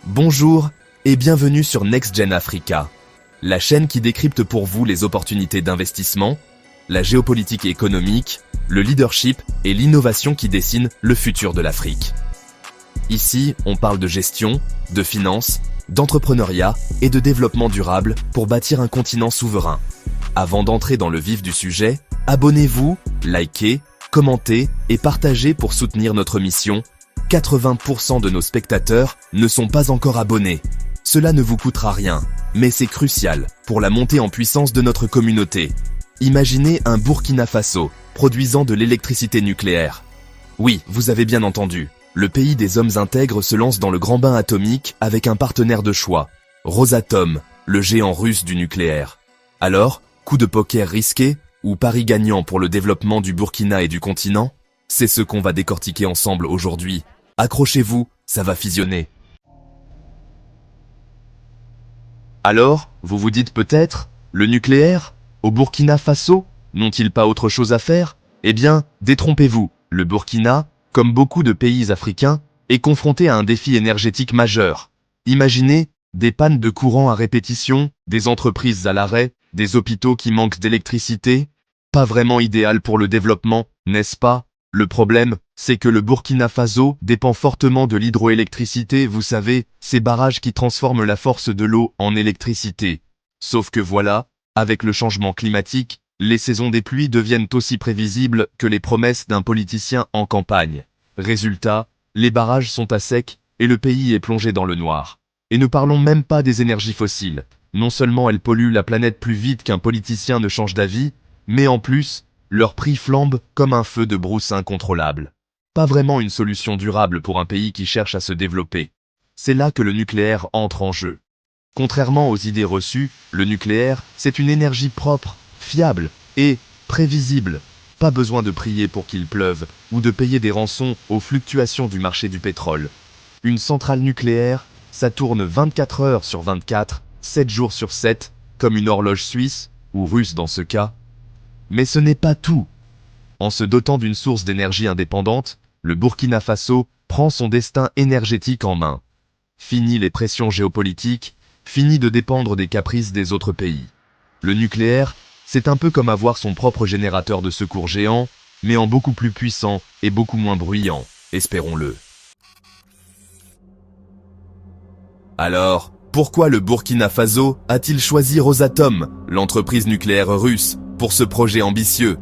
Bonjour et bienvenue sur NextGen Africa, la chaîne qui décrypte pour vous les opportunités d'investissement, la géopolitique économique, le leadership et l'innovation qui dessinent le futur de l'Afrique. Ici, on parle de gestion, de finance, d'entrepreneuriat et de développement durable pour bâtir un continent souverain. Avant d'entrer dans le vif du sujet, abonnez-vous, likez, commentez et partagez pour soutenir notre mission. 80% de nos spectateurs ne sont pas encore abonnés. Cela ne vous coûtera rien, mais c'est crucial pour la montée en puissance de notre communauté. Imaginez un Burkina Faso produisant de l'électricité nucléaire. Oui, vous avez bien entendu, le pays des hommes intègres se lance dans le grand bain atomique avec un partenaire de choix, Rosatom, le géant russe du nucléaire. Alors, coup de poker risqué ou pari gagnant pour le développement du Burkina et du continent? C'est ce qu'on va décortiquer ensemble aujourd'hui. Accrochez-vous, ça va fusionner. Alors, vous vous dites peut-être, le nucléaire, au Burkina Faso, n'ont-ils pas autre chose à faire? Eh bien, détrompez-vous, le Burkina, comme beaucoup de pays africains, est confronté à un défi énergétique majeur. Imaginez des pannes de courant à répétition, des entreprises à l'arrêt, des hôpitaux qui manquent d'électricité. Pas vraiment idéal pour le développement, n'est-ce pas? Le problème, c'est que le Burkina Faso dépend fortement de l'hydroélectricité, vous savez, ces barrages qui transforment la force de l'eau en électricité. Sauf que voilà, avec le changement climatique, les saisons des pluies deviennent aussi prévisibles que les promesses d'un politicien en campagne. Résultat, les barrages sont à sec et le pays est plongé dans le noir. Et ne parlons même pas des énergies fossiles. Non seulement elles polluent la planète plus vite qu'un politicien ne change d'avis, mais en plus, leur prix flambe comme un feu de brousse incontrôlable. Pas vraiment une solution durable pour un pays qui cherche à se développer. C'est là que le nucléaire entre en jeu. Contrairement aux idées reçues, le nucléaire, c'est une énergie propre, fiable et prévisible. Pas besoin de prier pour qu'il pleuve ou de payer des rançons aux fluctuations du marché du pétrole. Une centrale nucléaire, ça tourne 24 heures sur 24, 7 jours sur 7, comme une horloge suisse, ou russe dans ce cas. Mais ce n'est pas tout. En se dotant d'une source d'énergie indépendante, le Burkina Faso prend son destin énergétique en main. Fini les pressions géopolitiques, fini de dépendre des caprices des autres pays. Le nucléaire, c'est un peu comme avoir son propre générateur de secours géant, mais en beaucoup plus puissant et beaucoup moins bruyant, espérons-le. Alors, pourquoi le Burkina Faso a-t-il choisi Rosatom, l'entreprise nucléaire russe, pour ce projet ambitieux?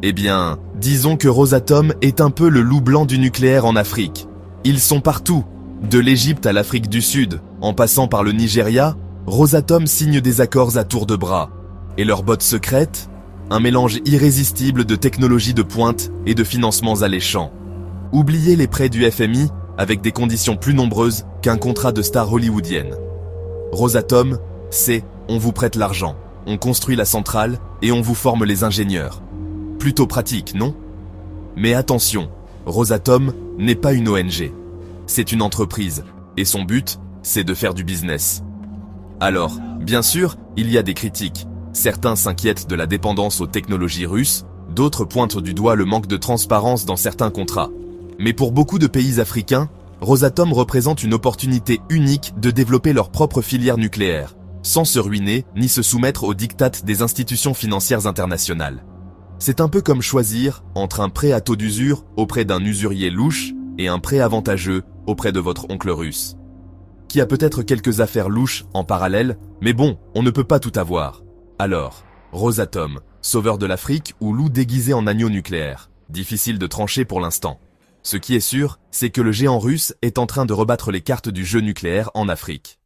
Eh bien, disons que Rosatom est un peu le loup blanc du nucléaire en Afrique. Ils sont partout, de l'Égypte à l'Afrique du Sud, en passant par le Nigeria, Rosatom signe des accords à tour de bras. Et leur botte secrète? Un mélange irrésistible de technologies de pointe et de financements alléchants. Oubliez les prêts du FMI, avec des conditions plus nombreuses qu'un contrat de star hollywoodienne. Rosatom, c'est « on vous prête l'argent, on construit la centrale et on vous forme les ingénieurs ». Plutôt pratique, non? Mais attention, Rosatom n'est pas une ONG. C'est une entreprise, et son but, c'est de faire du business. Alors, bien sûr, il y a des critiques. Certains s'inquiètent de la dépendance aux technologies russes, d'autres pointent du doigt le manque de transparence dans certains contrats. Mais pour beaucoup de pays africains, Rosatom représente une opportunité unique de développer leur propre filière nucléaire, sans se ruiner ni se soumettre aux diktats des institutions financières internationales. C'est un peu comme choisir entre un prêt à taux d'usure auprès d'un usurier louche et un prêt avantageux auprès de votre oncle russe, qui a peut-être quelques affaires louches en parallèle, mais bon, on ne peut pas tout avoir. Alors, Rosatom, sauveur de l'Afrique ou loup déguisé en agneau nucléaire? Difficile de trancher pour l'instant. Ce qui est sûr, c'est que le géant russe est en train de rebattre les cartes du jeu nucléaire en Afrique.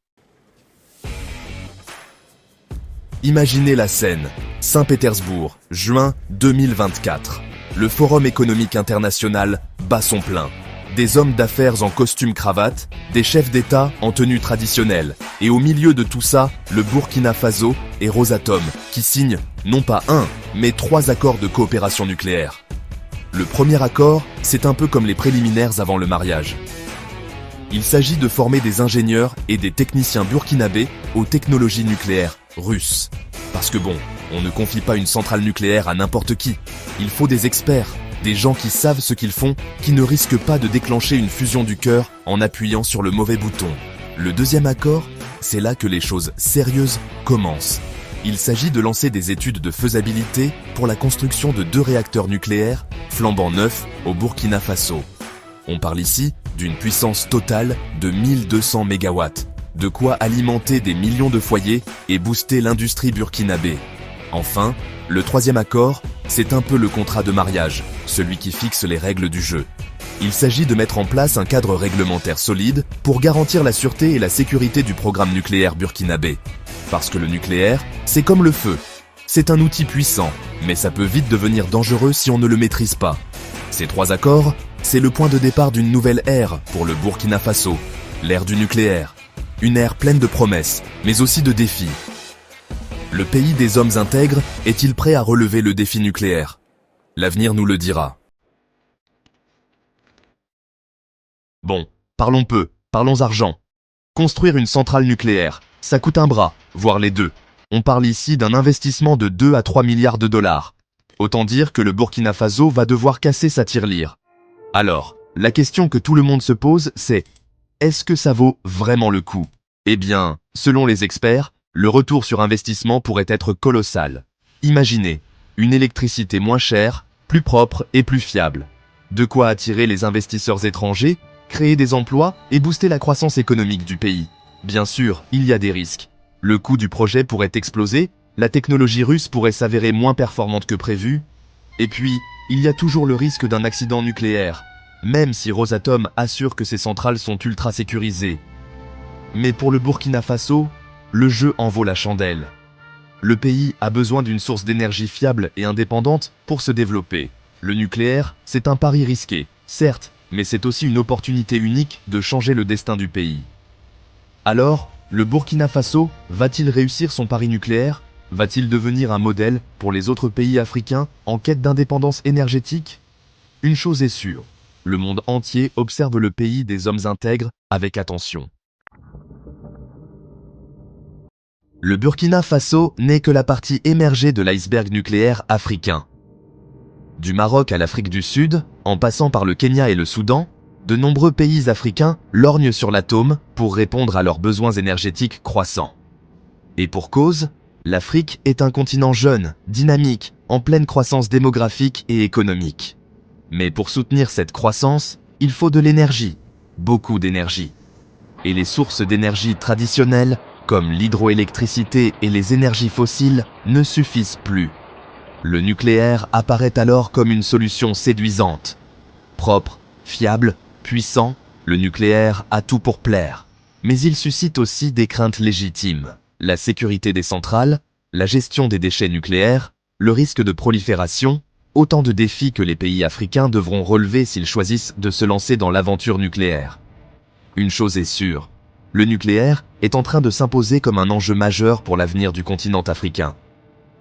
Imaginez la scène. Saint-Pétersbourg, juin 2024. Le Forum économique international bat son plein. Des hommes d'affaires en costume cravate, des chefs d'État en tenue traditionnelle. Et au milieu de tout ça, le Burkina Faso et Rosatom, qui signent non pas un, mais 3 accords de coopération nucléaire. Le premier accord, c'est un peu comme les préliminaires avant le mariage. Il s'agit de former des ingénieurs et des techniciens burkinabés aux technologies nucléaires russes. Parce que bon, on ne confie pas une centrale nucléaire à n'importe qui. Il faut des experts, des gens qui savent ce qu'ils font, qui ne risquent pas de déclencher une fusion du cœur en appuyant sur le mauvais bouton. Le deuxième accord, c'est là que les choses sérieuses commencent. Il s'agit de lancer des études de faisabilité pour la construction de 2 réacteurs nucléaires flambant neufs au Burkina Faso. On parle ici d'une puissance totale de 1200 MW, de quoi alimenter des millions de foyers et booster l'industrie burkinabé. Enfin, le troisième accord, c'est un peu le contrat de mariage, celui qui fixe les règles du jeu. Il s'agit de mettre en place un cadre réglementaire solide pour garantir la sûreté et la sécurité du programme nucléaire burkinabé. Parce que le nucléaire, c'est comme le feu. C'est un outil puissant, mais ça peut vite devenir dangereux si on ne le maîtrise pas. Ces 3 accords, c'est le point de départ d'une nouvelle ère pour le Burkina Faso, l'ère du nucléaire. Une ère pleine de promesses, mais aussi de défis. Le pays des hommes intègres est-il prêt à relever le défi nucléaire? L'avenir nous le dira. Bon, parlons peu, parlons argent. Construire une centrale nucléaire, ça coûte un bras, voire les deux. On parle ici d'un investissement de 2 à 3 milliards de dollars. Autant dire que le Burkina Faso va devoir casser sa tirelire. Alors, la question que tout le monde se pose, c'est: est-ce que ça vaut vraiment le coup? Eh bien, selon les experts, le retour sur investissement pourrait être colossal. Imaginez, une électricité moins chère, plus propre et plus fiable. De quoi attirer les investisseurs étrangers, créer des emplois et booster la croissance économique du pays. Bien sûr, il y a des risques. Le coût du projet pourrait exploser, la technologie russe pourrait s'avérer moins performante que prévu, et puis, il y a toujours le risque d'un accident nucléaire, même si Rosatom assure que ces centrales sont ultra sécurisées. Mais pour le Burkina Faso, le jeu en vaut la chandelle. Le pays a besoin d'une source d'énergie fiable et indépendante pour se développer. Le nucléaire, c'est un pari risqué, certes, mais c'est aussi une opportunité unique de changer le destin du pays. Alors, le Burkina Faso va-t-il réussir son pari nucléaire? Va-t-il devenir un modèle pour les autres pays africains en quête d'indépendance énergétique? Une chose est sûre, le monde entier observe le pays des hommes intègres avec attention. Le Burkina Faso n'est que la partie émergée de l'iceberg nucléaire africain. Du Maroc à l'Afrique du Sud, en passant par le Kenya et le Soudan, de nombreux pays africains lorgnent sur l'atome pour répondre à leurs besoins énergétiques croissants. Et pour cause, l'Afrique est un continent jeune, dynamique, en pleine croissance démographique et économique. Mais pour soutenir cette croissance, il faut de l'énergie, beaucoup d'énergie. Et les sources d'énergie traditionnelles, comme l'hydroélectricité et les énergies fossiles, ne suffisent plus. Le nucléaire apparaît alors comme une solution séduisante. Propre, fiable, puissant, le nucléaire a tout pour plaire. Mais il suscite aussi des craintes légitimes. La sécurité des centrales, la gestion des déchets nucléaires, le risque de prolifération, autant de défis que les pays africains devront relever s'ils choisissent de se lancer dans l'aventure nucléaire. Une chose est sûre, le nucléaire est en train de s'imposer comme un enjeu majeur pour l'avenir du continent africain.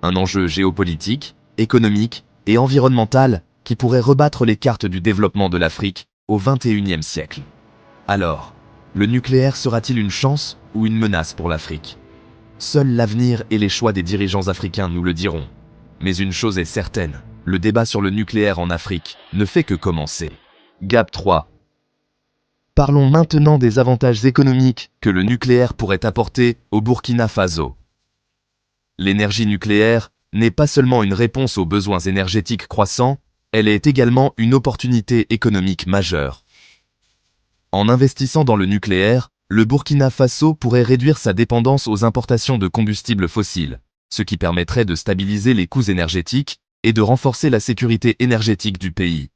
Un enjeu géopolitique, économique et environnemental qui pourrait rebattre les cartes du développement de l'Afrique au XXIe siècle. Alors, le nucléaire sera-t-il une chance ou une menace pour l'Afrique? Seul l'avenir et les choix des dirigeants africains nous le diront. Mais une chose est certaine, le débat sur le nucléaire en Afrique ne fait que commencer. GAP 3. Parlons maintenant des avantages économiques que le nucléaire pourrait apporter au Burkina Faso. L'énergie nucléaire n'est pas seulement une réponse aux besoins énergétiques croissants, elle est également une opportunité économique majeure. En investissant dans le nucléaire, le Burkina Faso pourrait réduire sa dépendance aux importations de combustibles fossiles, ce qui permettrait de stabiliser les coûts énergétiques et de renforcer la sécurité énergétique du pays.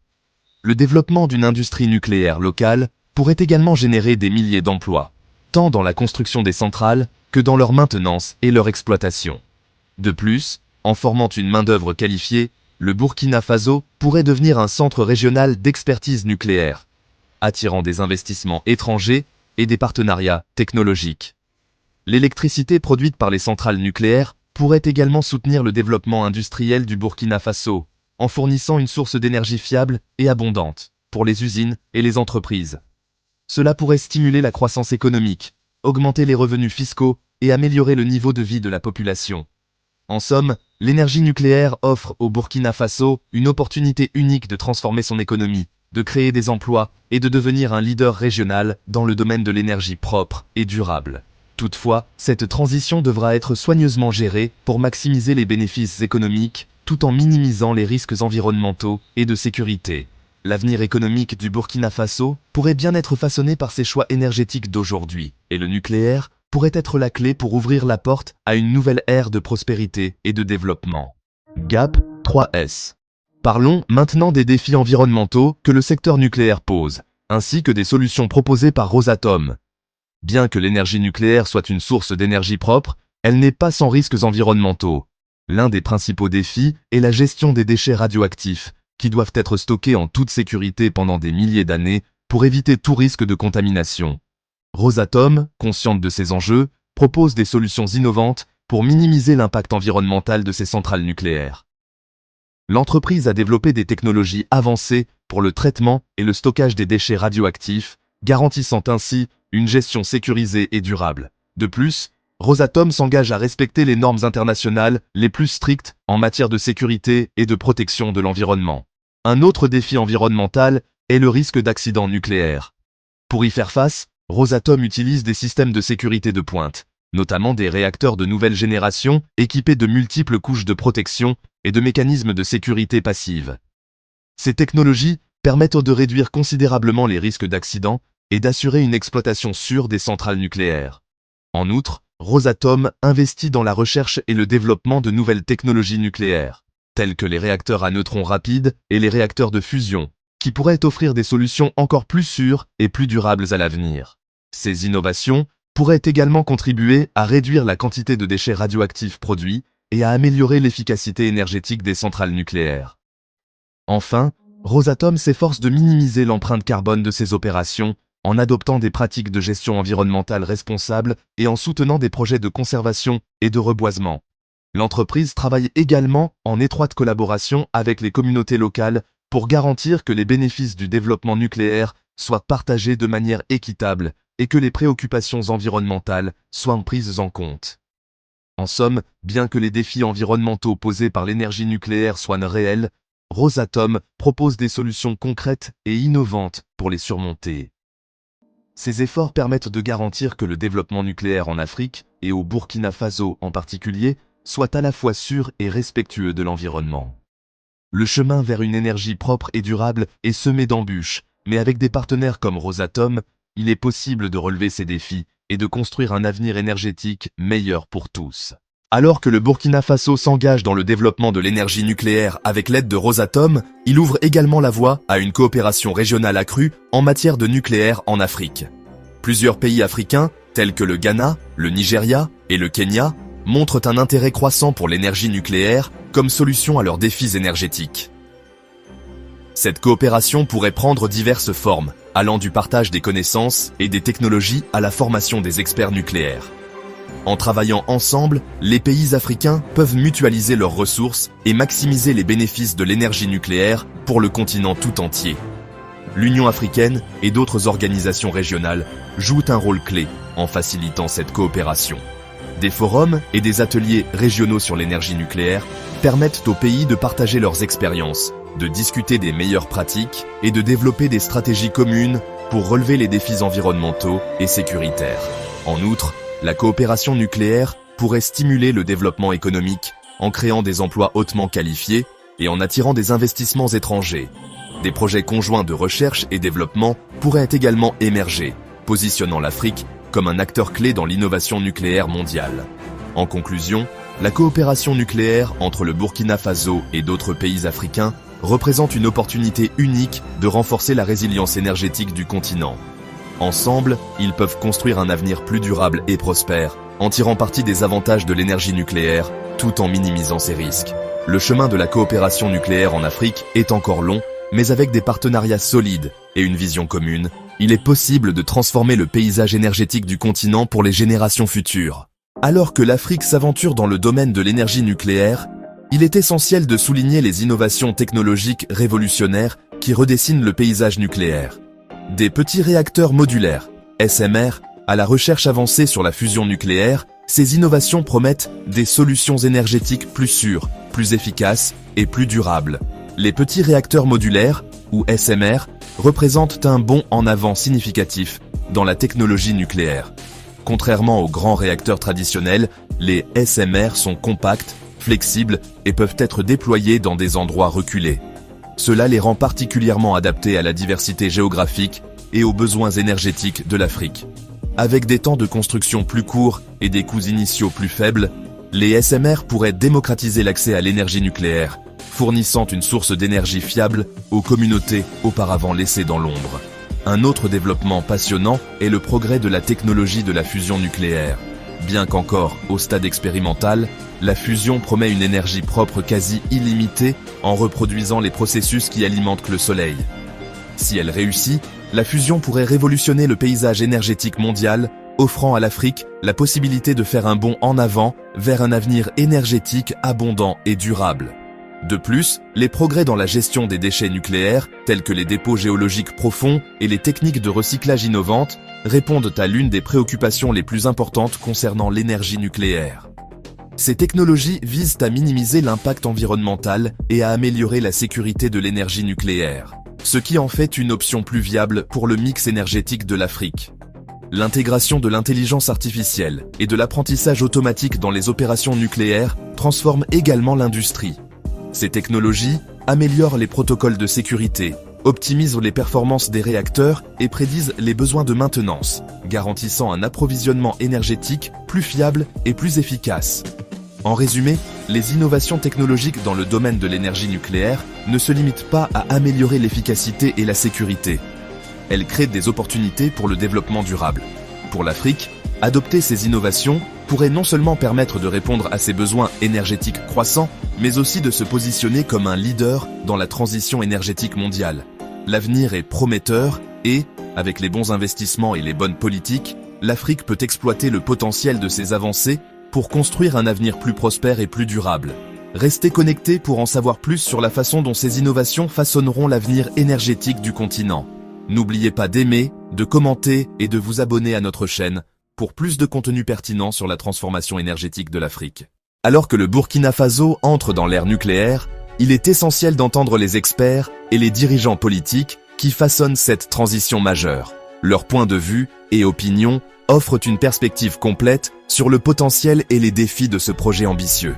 Le développement d'une industrie nucléaire locale pourrait également générer des milliers d'emplois, tant dans la construction des centrales que dans leur maintenance et leur exploitation. De plus, en formant une main-d'œuvre qualifiée, le Burkina Faso pourrait devenir un centre régional d'expertise nucléaire, attirant des investissements étrangers et des partenariats technologiques. L'électricité produite par les centrales nucléaires pourrait également soutenir le développement industriel du Burkina Faso, en fournissant une source d'énergie fiable et abondante pour les usines et les entreprises. Cela pourrait stimuler la croissance économique, augmenter les revenus fiscaux et améliorer le niveau de vie de la population. En somme, l'énergie nucléaire offre au Burkina Faso une opportunité unique de transformer son économie, de créer des emplois et de devenir un leader régional dans le domaine de l'énergie propre et durable. Toutefois, cette transition devra être soigneusement gérée pour maximiser les bénéfices économiques tout en minimisant les risques environnementaux et de sécurité. L'avenir économique du Burkina Faso pourrait bien être façonné par ses choix énergétiques d'aujourd'hui, et le nucléaire pourrait être la clé pour ouvrir la porte à une nouvelle ère de prospérité et de développement. GAP 3S. Parlons maintenant des défis environnementaux que le secteur nucléaire pose, ainsi que des solutions proposées par Rosatom. Bien que l'énergie nucléaire soit une source d'énergie propre, elle n'est pas sans risques environnementaux. L'un des principaux défis est la gestion des déchets radioactifs, qui doivent être stockés en toute sécurité pendant des milliers d'années pour éviter tout risque de contamination. Rosatom, consciente de ces enjeux, propose des solutions innovantes pour minimiser l'impact environnemental de ces centrales nucléaires. L'entreprise a développé des technologies avancées pour le traitement et le stockage des déchets radioactifs, garantissant ainsi une gestion sécurisée et durable. De plus, Rosatom s'engage à respecter les normes internationales les plus strictes en matière de sécurité et de protection de l'environnement. Un autre défi environnemental est le risque d'accident nucléaire. Pour y faire face, Rosatom utilise des systèmes de sécurité de pointe, notamment des réacteurs de nouvelle génération équipés de multiples couches de protection et de mécanismes de sécurité passive. Ces technologies permettent de réduire considérablement les risques d'accident et d'assurer une exploitation sûre des centrales nucléaires. En outre, Rosatom investit dans la recherche et le développement de nouvelles technologies nucléaires, telles que les réacteurs à neutrons rapides et les réacteurs de fusion, qui pourraient offrir des solutions encore plus sûres et plus durables à l'avenir. Ces innovations pourraient également contribuer à réduire la quantité de déchets radioactifs produits et à améliorer l'efficacité énergétique des centrales nucléaires. Enfin, Rosatom s'efforce de minimiser l'empreinte carbone de ses opérations en adoptant des pratiques de gestion environnementale responsables et en soutenant des projets de conservation et de reboisement. L'entreprise travaille également en étroite collaboration avec les communautés locales pour garantir que les bénéfices du développement nucléaire soient partagés de manière équitable et que les préoccupations environnementales soient prises en compte. En somme, bien que les défis environnementaux posés par l'énergie nucléaire soient réels, Rosatom propose des solutions concrètes et innovantes pour les surmonter. Ces efforts permettent de garantir que le développement nucléaire en Afrique, et au Burkina Faso en particulier, soit à la fois sûr et respectueux de l'environnement. Le chemin vers une énergie propre et durable est semé d'embûches, mais avec des partenaires comme Rosatom, il est possible de relever ces défis et de construire un avenir énergétique meilleur pour tous. Alors que le Burkina Faso s'engage dans le développement de l'énergie nucléaire avec l'aide de Rosatom, il ouvre également la voie à une coopération régionale accrue en matière de nucléaire en Afrique. Plusieurs pays africains, tels que le Ghana, le Nigeria et le Kenya, montrent un intérêt croissant pour l'énergie nucléaire comme solution à leurs défis énergétiques. Cette coopération pourrait prendre diverses formes, allant du partage des connaissances et des technologies à la formation des experts nucléaires. En travaillant ensemble, les pays africains peuvent mutualiser leurs ressources et maximiser les bénéfices de l'énergie nucléaire pour le continent tout entier. L'Union africaine et d'autres organisations régionales jouent un rôle clé en facilitant cette coopération. Des forums et des ateliers régionaux sur l'énergie nucléaire permettent aux pays de partager leurs expériences, de discuter des meilleures pratiques et de développer des stratégies communes pour relever les défis environnementaux et sécuritaires. En outre, la coopération nucléaire pourrait stimuler le développement économique en créant des emplois hautement qualifiés et en attirant des investissements étrangers. Des projets conjoints de recherche et développement pourraient également émerger, positionnant l'Afrique comme un acteur clé dans l'innovation nucléaire mondiale. En conclusion, la coopération nucléaire entre le Burkina Faso et d'autres pays africains représente une opportunité unique de renforcer la résilience énergétique du continent. Ensemble, ils peuvent construire un avenir plus durable et prospère, en tirant parti des avantages de l'énergie nucléaire, tout en minimisant ses risques. Le chemin de la coopération nucléaire en Afrique est encore long, mais avec des partenariats solides et une vision commune, il est possible de transformer le paysage énergétique du continent pour les générations futures. Alors que l'Afrique s'aventure dans le domaine de l'énergie nucléaire, il est essentiel de souligner les innovations technologiques révolutionnaires qui redessinent le paysage nucléaire. Des petits réacteurs modulaires, SMR, à la recherche avancée sur la fusion nucléaire, ces innovations promettent des solutions énergétiques plus sûres, plus efficaces et plus durables. Les petits réacteurs modulaires, ou SMR, représentent un bond en avant significatif dans la technologie nucléaire. Contrairement aux grands réacteurs traditionnels, les SMR sont compacts, flexibles et peuvent être déployés dans des endroits reculés. Cela les rend particulièrement adaptés à la diversité géographique et aux besoins énergétiques de l'Afrique. Avec des temps de construction plus courts et des coûts initiaux plus faibles, les SMR pourraient démocratiser l'accès à l'énergie nucléaire, fournissant une source d'énergie fiable aux communautés auparavant laissées dans l'ombre. Un autre développement passionnant est le progrès de la technologie de la fusion nucléaire. Bien qu'encore au stade expérimental, la fusion promet une énergie propre quasi illimitée en reproduisant les processus qui alimentent le Soleil. Si elle réussit, la fusion pourrait révolutionner le paysage énergétique mondial, offrant à l'Afrique la possibilité de faire un bond en avant vers un avenir énergétique abondant et durable. De plus, les progrès dans la gestion des déchets nucléaires, tels que les dépôts géologiques profonds et les techniques de recyclage innovantes, répondent à l'une des préoccupations les plus importantes concernant l'énergie nucléaire. Ces technologies visent à minimiser l'impact environnemental et à améliorer la sécurité de l'énergie nucléaire, ce qui en fait une option plus viable pour le mix énergétique de l'Afrique. L'intégration de l'intelligence artificielle et de l'apprentissage automatique dans les opérations nucléaires transforme également l'industrie. Ces technologies améliorent les protocoles de sécurité, optimisent les performances des réacteurs et prédisent les besoins de maintenance, garantissant un approvisionnement énergétique plus fiable et plus efficace. En résumé, les innovations technologiques dans le domaine de l'énergie nucléaire ne se limitent pas à améliorer l'efficacité et la sécurité. Elles créent des opportunités pour le développement durable. Pour l'Afrique, adopter ces innovations pourrait non seulement permettre de répondre à ses besoins énergétiques croissants, mais aussi de se positionner comme un leader dans la transition énergétique mondiale. L'avenir est prometteur et, avec les bons investissements et les bonnes politiques, l'Afrique peut exploiter le potentiel de ces avancées pour construire un avenir plus prospère et plus durable. Restez connectés pour en savoir plus sur la façon dont ces innovations façonneront l'avenir énergétique du continent. N'oubliez pas d'aimer, de commenter et de vous abonner à notre chaîne pour plus de contenu pertinent sur la transformation énergétique de l'Afrique. Alors que le Burkina Faso entre dans l'ère nucléaire, il est essentiel d'entendre les experts et les dirigeants politiques qui façonnent cette transition majeure. Leurs points de vue et opinions offrent une perspective complète sur le potentiel et les défis de ce projet ambitieux.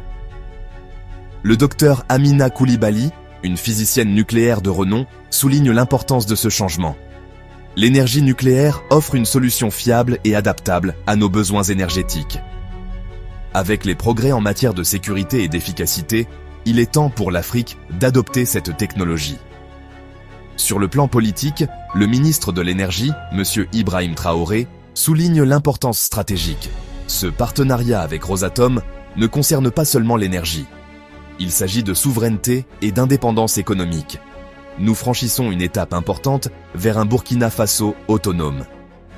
Le docteur Amina Coulibaly, une physicienne nucléaire de renom, souligne l'importance de ce changement. L'énergie nucléaire offre une solution fiable et adaptable à nos besoins énergétiques. Avec les progrès en matière de sécurité et d'efficacité, il est temps pour l'Afrique d'adopter cette technologie. Sur le plan politique, le ministre de l'Énergie, M. Ibrahim Traoré, souligne l'importance stratégique. Ce partenariat avec Rosatom ne concerne pas seulement l'énergie. Il s'agit de souveraineté et d'indépendance économique. Nous franchissons une étape importante vers un Burkina Faso autonome.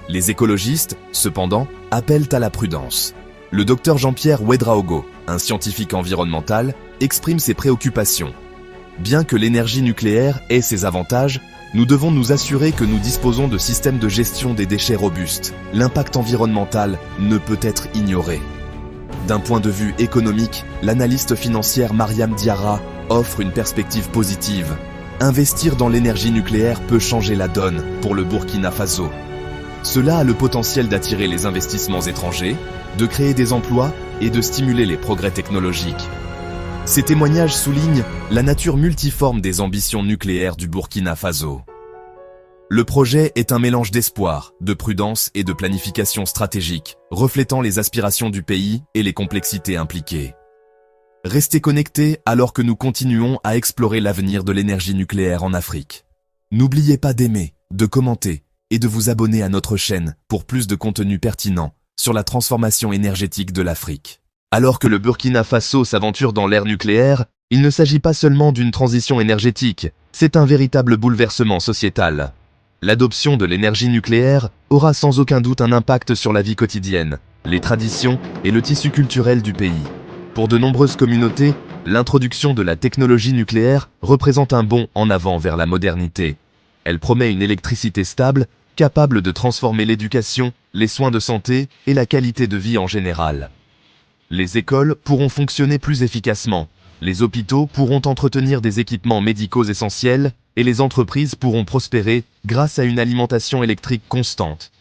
Les écologistes, cependant, appellent à la prudence. Le docteur Jean-Pierre Ouedraogo, un scientifique environnemental, exprime ses préoccupations. Bien que l'énergie nucléaire ait ses avantages, nous devons nous assurer que nous disposons de systèmes de gestion des déchets robustes. L'impact environnemental ne peut être ignoré. D'un point de vue économique, l'analyste financière Mariam Diarra offre une perspective positive. Investir dans l'énergie nucléaire peut changer la donne pour le Burkina Faso. Cela a le potentiel d'attirer les investissements étrangers, de créer des emplois et de stimuler les progrès technologiques. Ces témoignages soulignent la nature multiforme des ambitions nucléaires du Burkina Faso. Le projet est un mélange d'espoir, de prudence et de planification stratégique, reflétant les aspirations du pays et les complexités impliquées. Restez connectés alors que nous continuons à explorer l'avenir de l'énergie nucléaire en Afrique. N'oubliez pas d'aimer, de commenter et de vous abonner à notre chaîne pour plus de contenu pertinent sur la transformation énergétique de l'Afrique. Alors que le Burkina Faso s'aventure dans l'ère nucléaire, il ne s'agit pas seulement d'une transition énergétique, c'est un véritable bouleversement sociétal. L'adoption de l'énergie nucléaire aura sans aucun doute un impact sur la vie quotidienne, les traditions et le tissu culturel du pays. Pour de nombreuses communautés, l'introduction de la technologie nucléaire représente un bond en avant vers la modernité. Elle promet une électricité stable, capable de transformer l'éducation, les soins de santé et la qualité de vie en général. Les écoles pourront fonctionner plus efficacement, Les hôpitaux pourront entretenir des équipements médicaux essentiels et les entreprises pourront prospérer grâce à une alimentation électrique constante.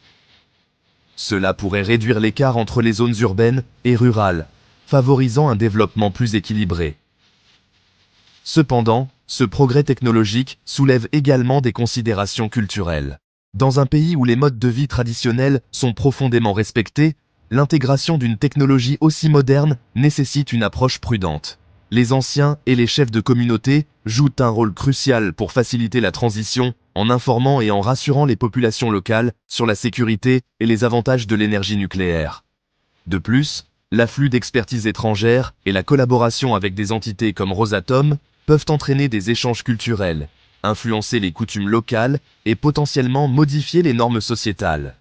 Cela pourrait réduire l'écart entre les zones urbaines et rurales, favorisant un développement plus équilibré. Cependant, ce progrès technologique soulève également des considérations culturelles. Dans un pays où les modes de vie traditionnels sont profondément respectés, l'intégration d'une technologie aussi moderne nécessite une approche prudente. Les anciens et les chefs de communauté jouent un rôle crucial pour faciliter la transition en informant et en rassurant les populations locales sur la sécurité et les avantages de l'énergie nucléaire. De plus, l'afflux d'expertise étrangères et la collaboration avec des entités comme Rosatom peuvent entraîner des échanges culturels, influencer les coutumes locales et potentiellement modifier les normes sociétales.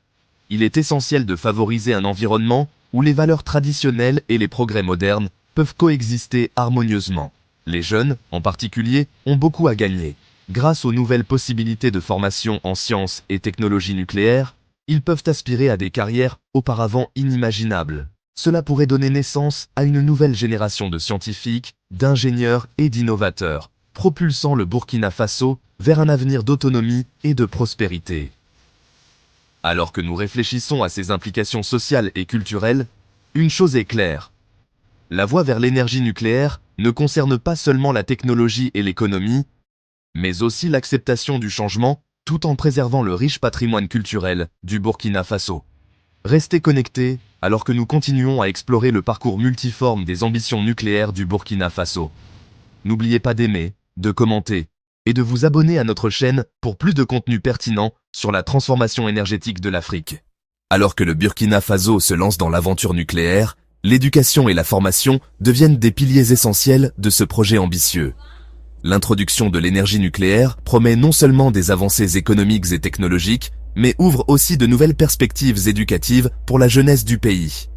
Il est essentiel de favoriser un environnement où les valeurs traditionnelles et les progrès modernes peuvent coexister harmonieusement. Les jeunes, en particulier, ont beaucoup à gagner. Grâce aux nouvelles possibilités de formation en sciences et technologies nucléaires, ils peuvent aspirer à des carrières auparavant inimaginables. Cela pourrait donner naissance à une nouvelle génération de scientifiques, d'ingénieurs et d'innovateurs, propulsant le Burkina Faso vers un avenir d'autonomie et de prospérité. Alors que nous réfléchissons à ces implications sociales et culturelles, une chose est claire. La voie vers l'énergie nucléaire ne concerne pas seulement la technologie et l'économie, mais aussi l'acceptation du changement tout en préservant le riche patrimoine culturel du Burkina Faso. Restez connectés alors que nous continuons à explorer le parcours multiforme des ambitions nucléaires du Burkina Faso. N'oubliez pas d'aimer, de commenter et de vous abonner à notre chaîne pour plus de contenu pertinent sur la transformation énergétique de l'Afrique. Alors que le Burkina Faso se lance dans l'aventure nucléaire, l'éducation et la formation deviennent des piliers essentiels de ce projet ambitieux. L'introduction de l'énergie nucléaire promet non seulement des avancées économiques et technologiques, mais ouvre aussi de nouvelles perspectives éducatives pour la jeunesse du pays.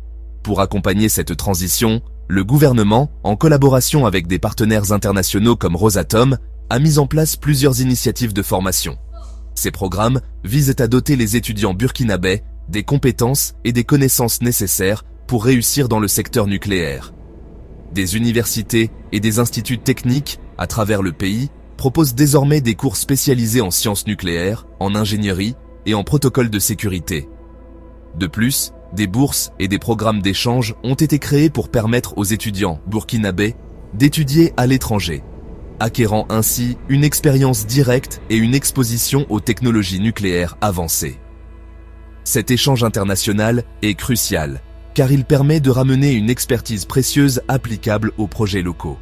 Pour accompagner cette transition, le gouvernement, en collaboration avec des partenaires internationaux comme Rosatom, a mis en place plusieurs initiatives de formation. Ces programmes visent à doter les étudiants burkinabés des compétences et des connaissances nécessaires pour réussir dans le secteur nucléaire. Des universités et des instituts techniques à travers le pays proposent désormais des cours spécialisés en sciences nucléaires, en ingénierie et en protocole de sécurité. De plus, des bourses et des programmes d'échange ont été créés pour permettre aux étudiants burkinabés d'étudier à l'étranger, acquérant ainsi une expérience directe et une exposition aux technologies nucléaires avancées. Cet échange international est crucial, car il permet de ramener une expertise précieuse applicable aux projets locaux.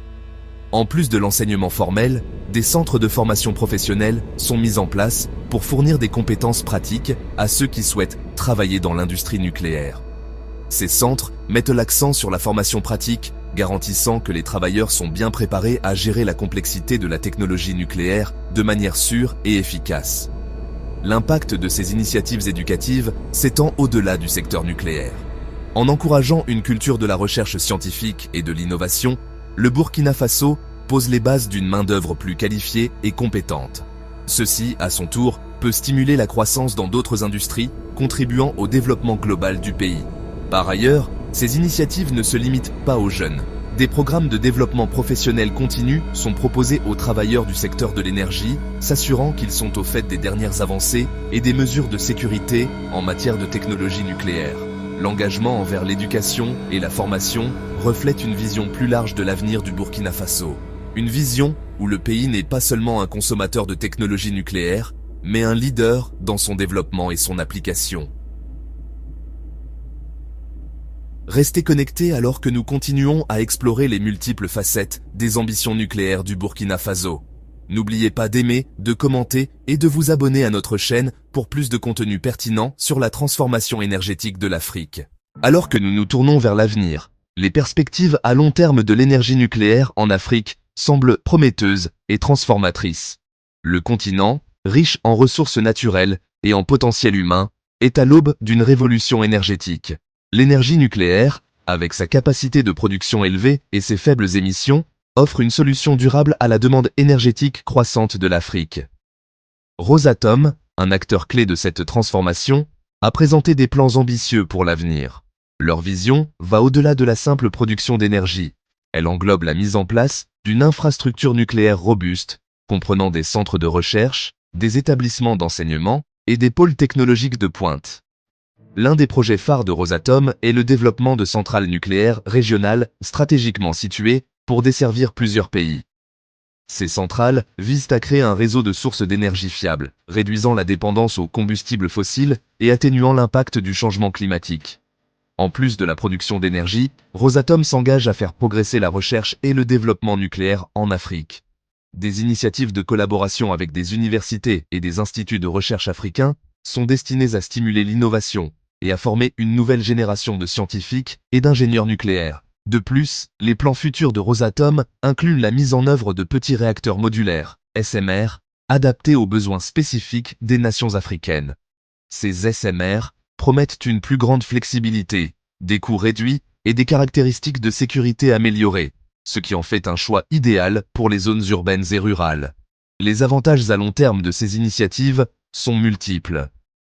En plus de l'enseignement formel, des centres de formation professionnelle sont mis en place pour fournir des compétences pratiques à ceux qui souhaitent travailler dans l'industrie nucléaire. Ces centres mettent l'accent sur la formation pratique, garantissant que les travailleurs sont bien préparés à gérer la complexité de la technologie nucléaire de manière sûre et efficace. L'impact de ces initiatives éducatives s'étend au-delà du secteur nucléaire. En encourageant une culture de la recherche scientifique et de l'innovation, le Burkina Faso pose les bases d'une main-d'œuvre plus qualifiée et compétente. Ceci, à son tour, peut stimuler la croissance dans d'autres industries, contribuant au développement global du pays. Par ailleurs, ces initiatives ne se limitent pas aux jeunes. Des programmes de développement professionnel continu sont proposés aux travailleurs du secteur de l'énergie, s'assurant qu'ils sont au fait des dernières avancées et des mesures de sécurité en matière de technologie nucléaire. L'engagement envers l'éducation et la formation reflète une vision plus large de l'avenir du Burkina Faso. Une vision où le pays n'est pas seulement un consommateur de technologie nucléaire, mais un leader dans son développement et son application. Restez connectés alors que nous continuons à explorer les multiples facettes des ambitions nucléaires du Burkina Faso. N'oubliez pas d'aimer, de commenter et de vous abonner à notre chaîne pour plus de contenu pertinent sur la transformation énergétique de l'Afrique. Alors que nous nous tournons vers l'avenir, les perspectives à long terme de l'énergie nucléaire en Afrique semblent prometteuses et transformatrices. Le continent, riche en ressources naturelles et en potentiel humain, est à l'aube d'une révolution énergétique. L'énergie nucléaire, avec sa capacité de production élevée et ses faibles émissions, offre une solution durable à la demande énergétique croissante de l'Afrique. Rosatom, un acteur clé de cette transformation, a présenté des plans ambitieux pour l'avenir. Leur vision va au-delà de la simple production d'énergie. Elle englobe la mise en place d'une infrastructure nucléaire robuste, comprenant des centres de recherche, des établissements d'enseignement et des pôles technologiques de pointe. L'un des projets phares de Rosatom est le développement de centrales nucléaires régionales stratégiquement situées pour desservir plusieurs pays. Ces centrales visent à créer un réseau de sources d'énergie fiables, réduisant la dépendance aux combustibles fossiles et atténuant l'impact du changement climatique. En plus de la production d'énergie, Rosatom s'engage à faire progresser la recherche et le développement nucléaire en Afrique. Des initiatives de collaboration avec des universités et des instituts de recherche africains sont destinées à stimuler l'innovation et à former une nouvelle génération de scientifiques et d'ingénieurs nucléaires. De plus, les plans futurs de Rosatom incluent la mise en œuvre de petits réacteurs modulaires, SMR, adaptés aux besoins spécifiques des nations africaines. Ces SMR promettent une plus grande flexibilité, des coûts réduits et des caractéristiques de sécurité améliorées, ce qui en fait un choix idéal pour les zones urbaines et rurales. Les avantages à long terme de ces initiatives sont multiples.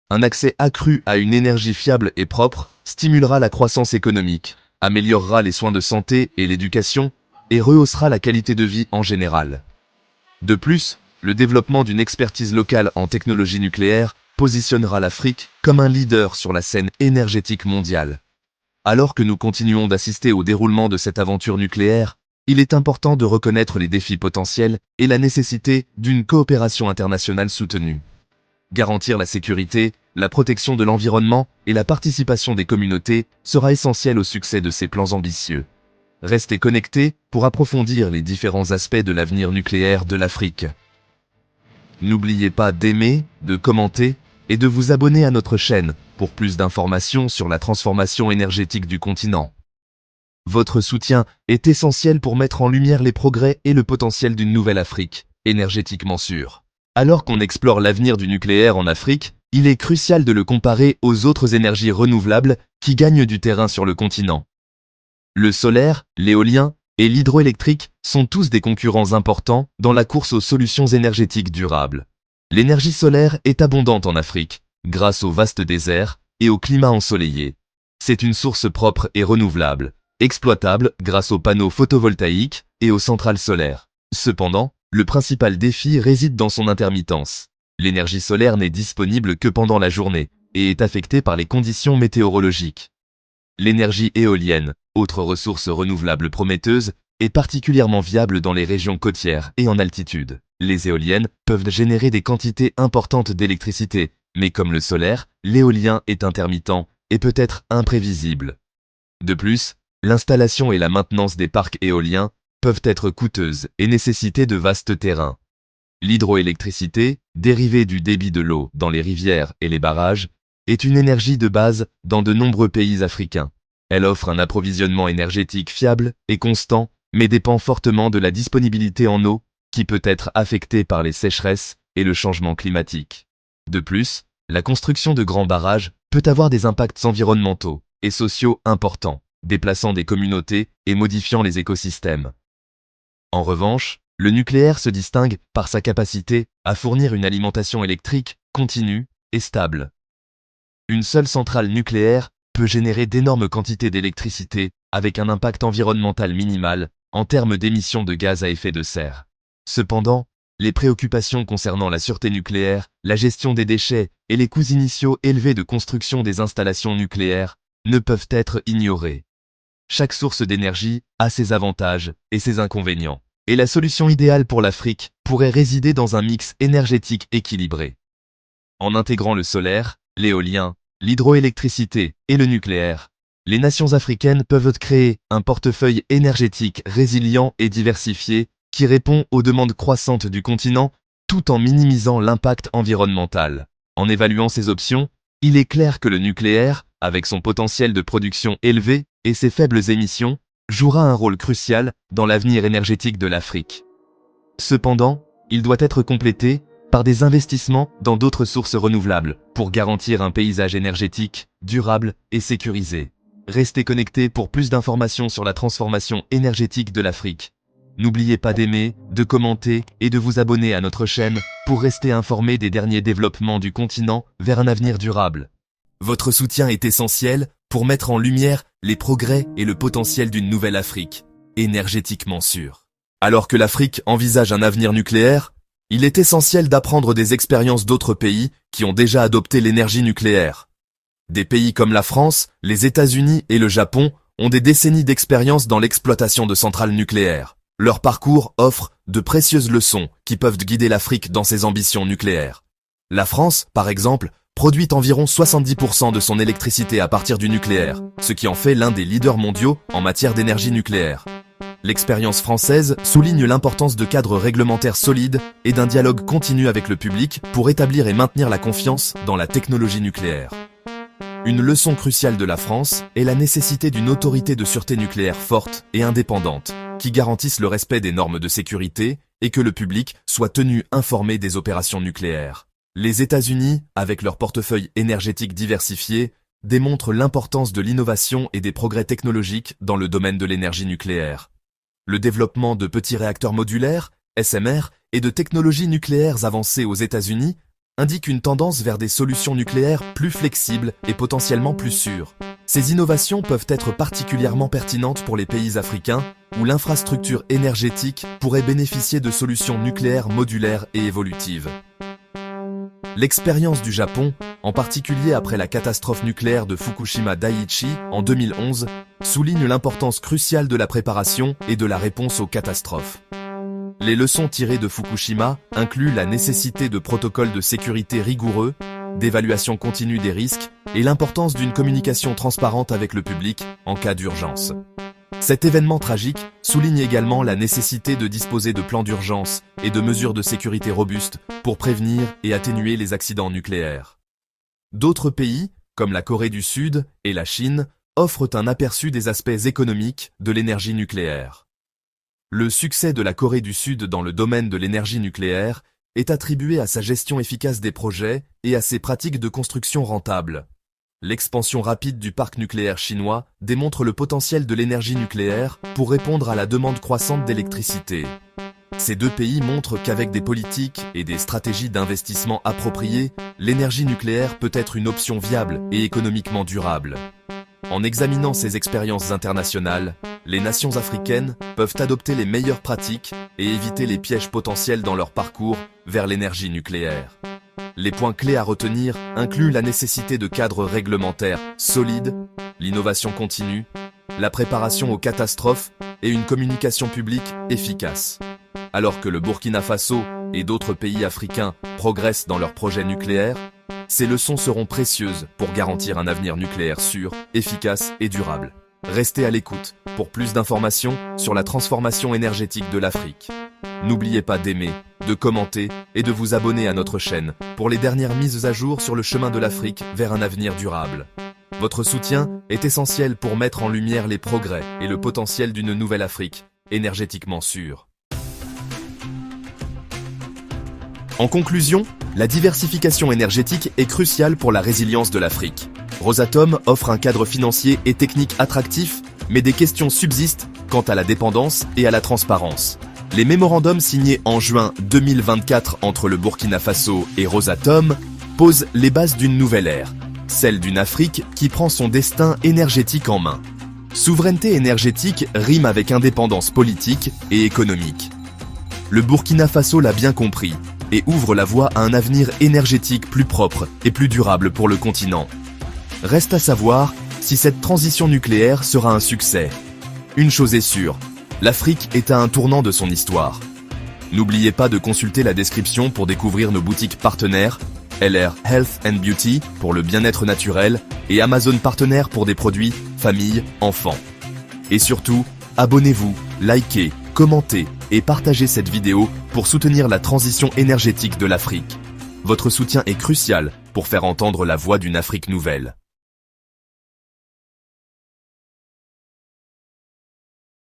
Un accès accru à une énergie fiable et propre stimulera la croissance économique, améliorera les soins de santé et l'éducation, et rehaussera la qualité de vie en général. De plus, le développement d'une expertise locale en technologie nucléaire positionnera l'Afrique comme un leader sur la scène énergétique mondiale. Alors que nous continuons d'assister au déroulement de cette aventure nucléaire, il est important de reconnaître les défis potentiels et la nécessité d'une coopération internationale soutenue. Garantir la sécurité, la protection de l'environnement et la participation des communautés sera essentiel au succès de ces plans ambitieux. Restez connectés pour approfondir les différents aspects de l'avenir nucléaire de l'Afrique. N'oubliez pas d'aimer, de commenter et de vous abonner à notre chaîne pour plus d'informations sur la transformation énergétique du continent. Votre soutien est essentiel pour mettre en lumière les progrès et le potentiel d'une nouvelle Afrique, énergétiquement sûre. Alors qu'on explore l'avenir du nucléaire en Afrique, il est crucial de le comparer aux autres énergies renouvelables qui gagnent du terrain sur le continent. Le solaire, l'éolien et l'hydroélectrique sont tous des concurrents importants dans la course aux solutions énergétiques durables. L'énergie solaire est abondante en Afrique, grâce aux vastes déserts et au climat ensoleillé. C'est une source propre et renouvelable, exploitable grâce aux panneaux photovoltaïques et aux centrales solaires. Cependant, le principal défi réside dans son intermittence. L'énergie solaire n'est disponible que pendant la journée et est affectée par les conditions météorologiques. L'énergie éolienne, autre ressource renouvelable prometteuse, est particulièrement viable dans les régions côtières et en altitude. Les éoliennes peuvent générer des quantités importantes d'électricité, mais comme le solaire, l'éolien est intermittent et peut être imprévisible. De plus, l'installation et la maintenance des parcs éoliens peuvent être coûteuses et nécessiter de vastes terrains. L'hydroélectricité, dérivée du débit de l'eau dans les rivières et les barrages, est une énergie de base dans de nombreux pays africains. Elle offre un approvisionnement énergétique fiable et constant, mais dépend fortement de la disponibilité en eau, qui peut être affectée par les sécheresses et le changement climatique. De plus, la construction de grands barrages peut avoir des impacts environnementaux et sociaux importants, déplaçant des communautés et modifiant les écosystèmes. En revanche, le nucléaire se distingue par sa capacité à fournir une alimentation électrique continue et stable. Une seule centrale nucléaire peut générer d'énormes quantités d'électricité avec un impact environnemental minimal en termes d'émissions de gaz à effet de serre. Cependant, les préoccupations concernant la sûreté nucléaire, la gestion des déchets et les coûts initiaux élevés de construction des installations nucléaires ne peuvent être ignorés. Chaque source d'énergie a ses avantages et ses inconvénients, et la solution idéale pour l'Afrique pourrait résider dans un mix énergétique équilibré. En intégrant le solaire, l'éolien, l'hydroélectricité et le nucléaire, les nations africaines peuvent créer un portefeuille énergétique résilient et diversifié qui répond aux demandes croissantes du continent tout en minimisant l'impact environnemental. En évaluant ces options, il est clair que le nucléaire, avec son potentiel de production élevé et ses faibles émissions, jouera un rôle crucial dans l'avenir énergétique de l'Afrique. Cependant, il doit être complété par des investissements dans d'autres sources renouvelables pour garantir un paysage énergétique, durable et sécurisé. Restez connectés pour plus d'informations sur la transformation énergétique de l'Afrique. N'oubliez pas d'aimer, de commenter et de vous abonner à notre chaîne pour rester informé des derniers développements du continent vers un avenir durable. Votre soutien est essentiel pour mettre en lumière les progrès et le potentiel d'une nouvelle Afrique, énergétiquement sûr. Alors que l'Afrique envisage un avenir nucléaire, il est essentiel d'apprendre des expériences d'autres pays qui ont déjà adopté l'énergie nucléaire. Des pays comme la France, les États-Unis et le Japon ont des décennies d'expérience dans l'exploitation de centrales nucléaires. Leur parcours offre de précieuses leçons qui peuvent guider l'Afrique dans ses ambitions nucléaires. La France, par exemple, produit environ 70% de son électricité à partir du nucléaire, ce qui en fait l'un des leaders mondiaux en matière d'énergie nucléaire. L'expérience française souligne l'importance de cadres réglementaires solides et d'un dialogue continu avec le public pour établir et maintenir la confiance dans la technologie nucléaire. Une leçon cruciale de la France est la nécessité d'une autorité de sûreté nucléaire forte et indépendante, qui garantisse le respect des normes de sécurité et que le public soit tenu informé des opérations nucléaires. Les États-Unis, avec leur portefeuille énergétique diversifié, démontrent l'importance de l'innovation et des progrès technologiques dans le domaine de l'énergie nucléaire. Le développement de petits réacteurs modulaires, SMR, et de technologies nucléaires avancées aux États-Unis indique une tendance vers des solutions nucléaires plus flexibles et potentiellement plus sûres. Ces innovations peuvent être particulièrement pertinentes pour les pays africains où l'infrastructure énergétique pourrait bénéficier de solutions nucléaires modulaires et évolutives. L'expérience du Japon, en particulier après la catastrophe nucléaire de Fukushima Daiichi en 2011, souligne l'importance cruciale de la préparation et de la réponse aux catastrophes. Les leçons tirées de Fukushima incluent la nécessité de protocoles de sécurité rigoureux, d'évaluation continue des risques et l'importance d'une communication transparente avec le public en cas d'urgence. Cet événement tragique souligne également la nécessité de disposer de plans d'urgence et de mesures de sécurité robustes pour prévenir et atténuer les accidents nucléaires. D'autres pays, comme la Corée du Sud et la Chine, offrent un aperçu des aspects économiques de l'énergie nucléaire. Le succès de la Corée du Sud dans le domaine de l'énergie nucléaire est attribué à sa gestion efficace des projets et à ses pratiques de construction rentables. L'expansion rapide du parc nucléaire chinois démontre le potentiel de l'énergie nucléaire pour répondre à la demande croissante d'électricité. Ces deux pays montrent qu'avec des politiques et des stratégies d'investissement appropriées, l'énergie nucléaire peut être une option viable et économiquement durable. En examinant ces expériences internationales, les nations africaines peuvent adopter les meilleures pratiques et éviter les pièges potentiels dans leur parcours vers l'énergie nucléaire. Les points clés à retenir incluent la nécessité de cadres réglementaires solides, l'innovation continue, la préparation aux catastrophes et une communication publique efficace. Alors que le Burkina Faso et d'autres pays africains progressent dans leurs projets nucléaires, ces leçons seront précieuses pour garantir un avenir nucléaire sûr, efficace et durable. Restez à l'écoute pour plus d'informations sur la transformation énergétique de l'Afrique. N'oubliez pas d'aimer, de commenter et de vous abonner à notre chaîne pour les dernières mises à jour sur le chemin de l'Afrique vers un avenir durable. Votre soutien est essentiel pour mettre en lumière les progrès et le potentiel d'une nouvelle Afrique, énergétiquement sûre. En conclusion, la diversification énergétique est cruciale pour la résilience de l'Afrique. Rosatom offre un cadre financier et technique attractif, mais des questions subsistent quant à la dépendance et à la transparence. Les mémorandums signés en juin 2024 entre le Burkina Faso et Rosatom posent les bases d'une nouvelle ère, celle d'une Afrique qui prend son destin énergétique en main. Souveraineté énergétique rime avec indépendance politique et économique. Le Burkina Faso l'a bien compris et ouvre la voie à un avenir énergétique plus propre et plus durable pour le continent. Reste à savoir si cette transition nucléaire sera un succès. Une chose est sûre, l'Afrique est à un tournant de son histoire. N'oubliez pas de consulter la description pour découvrir nos boutiques partenaires, LR Health and Beauty pour le bien-être naturel et Amazon Partenaire pour des produits famille, enfants. Et surtout, abonnez-vous, likez, commentez et partagez cette vidéo pour soutenir la transition énergétique de l'Afrique. Votre soutien est crucial pour faire entendre la voix d'une Afrique nouvelle.